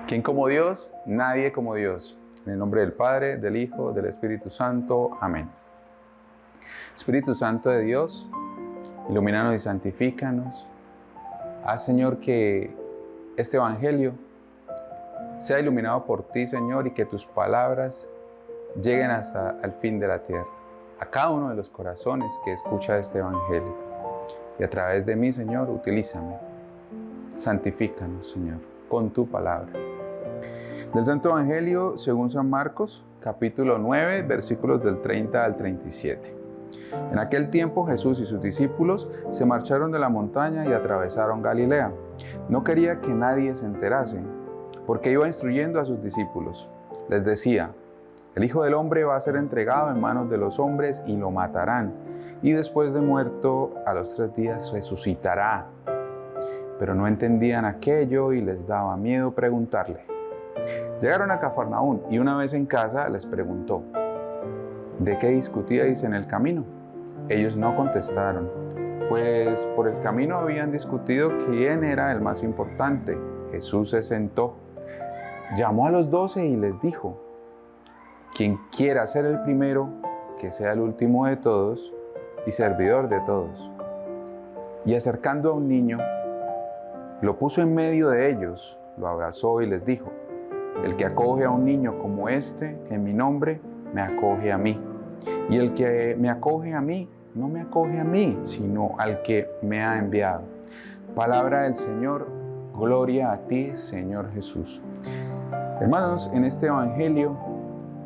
¿Quién como Dios? Nadie como Dios. En el nombre del Padre, del Hijo, del Espíritu Santo. Amén. Espíritu Santo de Dios, ilumínanos y santifícanos. Haz, Señor, que este Evangelio sea iluminado por ti, Señor, y que tus palabras lleguen hasta el fin de la tierra, a cada uno de los corazones que escucha este Evangelio. Y a través de mí, Señor, utilízame. Santifícanos, Señor, con tu palabra. Del Santo Evangelio según San Marcos, capítulo 9, versículos del 30 al 37. En aquel tiempo Jesús y sus discípulos se marcharon de la montaña y atravesaron Galilea. No quería que nadie se enterase, porque iba instruyendo a sus discípulos. Les decía: el Hijo del Hombre va a ser entregado en manos de los hombres y lo matarán, y después de muerto, a los 3 días resucitará. Pero no entendían aquello y les daba miedo preguntarle. Llegaron a Cafarnaún y una vez en casa les preguntó: ¿de qué discutíais en el camino? Ellos no contestaron, pues por el camino habían discutido quién era el más importante. Jesús se sentó, llamó a los 12 y les dijo: quien quiera ser el primero, que sea el último de todos y servidor de todos. Y acercando a un niño, lo puso en medio de ellos, lo abrazó y les dijo: el que acoge a un niño como este en mi nombre, me acoge a mí. Y el que me acoge a mí, no me acoge a mí, sino al que me ha enviado. Palabra del Señor, gloria a ti, Señor Jesús. Hermanos, en este Evangelio,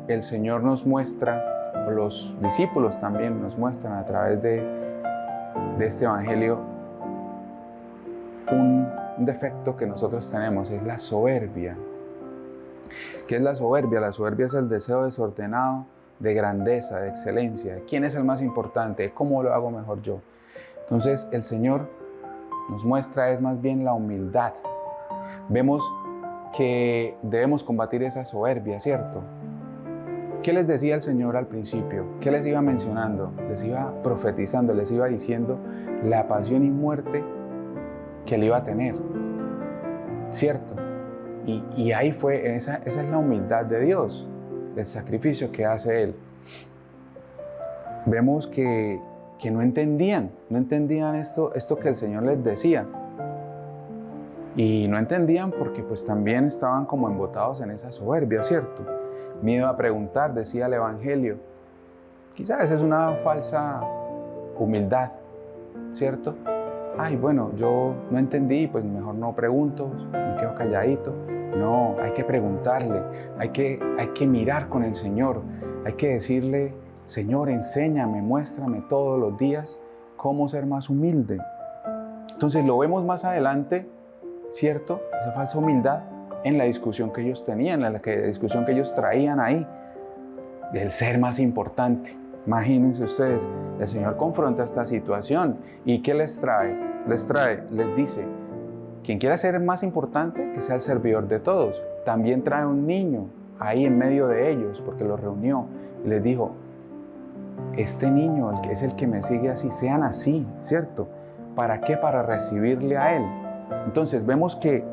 el Señor nos muestra, o los discípulos también nos muestran a través de este Evangelio, un defecto que nosotros tenemos, es la soberbia. ¿Qué es la soberbia? La soberbia es el deseo desordenado de grandeza, de excelencia. ¿Quién es el más importante? ¿Cómo lo hago mejor yo? Entonces el Señor nos muestra es más bien la humildad. Vemos que debemos combatir esa soberbia, ¿cierto? ¿Qué les decía el Señor al principio? ¿Qué les iba mencionando? Les iba profetizando, les iba diciendo la pasión y muerte que él iba a tener, ¿cierto? Y ahí fue, esa es la humildad de Dios, el sacrificio que hace Él. Vemos que no entendían esto que el Señor les decía. Y no entendían porque pues también estaban como embotados en esa soberbia, ¿cierto? Miedo a preguntar, decía el Evangelio. Quizás esa es una falsa humildad, ¿cierto? Ay, bueno, yo no entendí, pues mejor no pregunto, me quedo calladito. No, hay que preguntarle, hay que mirar con el Señor, hay que decirle: Señor, enséñame, muéstrame todos los días cómo ser más humilde. Entonces lo vemos más adelante, ¿cierto? Esa falsa humildad en la discusión que ellos tenían, en la discusión que ellos traían ahí, del ser más importante. Imagínense ustedes, el Señor confronta esta situación y ¿qué les trae? Les dice: quien quiera ser más importante, que sea el servidor de todos. También trae un niño ahí en medio de ellos, porque los reunió y les dijo: este niño es el que me sigue así, sean así, ¿cierto? ¿Para qué? Para recibirle a Él. Entonces vemos que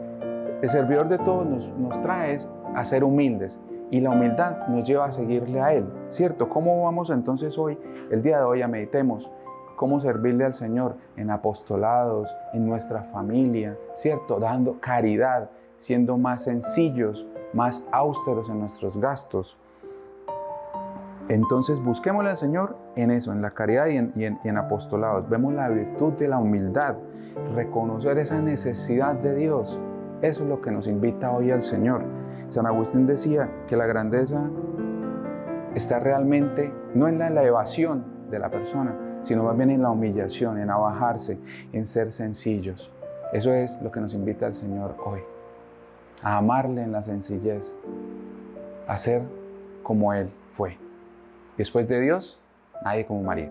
el servidor de todos nos trae a ser humildes, y la humildad nos lleva a seguirle a Él, ¿cierto? ¿Cómo vamos entonces hoy, el día de hoy, a meditemos cómo servirle al Señor en apostolados, en nuestra familia, ¿cierto? Dando caridad, siendo más sencillos, más austeros en nuestros gastos? Entonces busquémosle al Señor en eso, en la caridad y en apostolados. Vemos la virtud de la humildad, reconocer esa necesidad de Dios. Eso es lo que nos invita hoy al Señor. San Agustín decía que la grandeza está realmente no en la elevación de la persona, sino más bien en la humillación, en abajarse, en ser sencillos. Eso es lo que nos invita el Señor hoy, a amarle en la sencillez, a ser como Él fue. Después de Dios, nadie como María.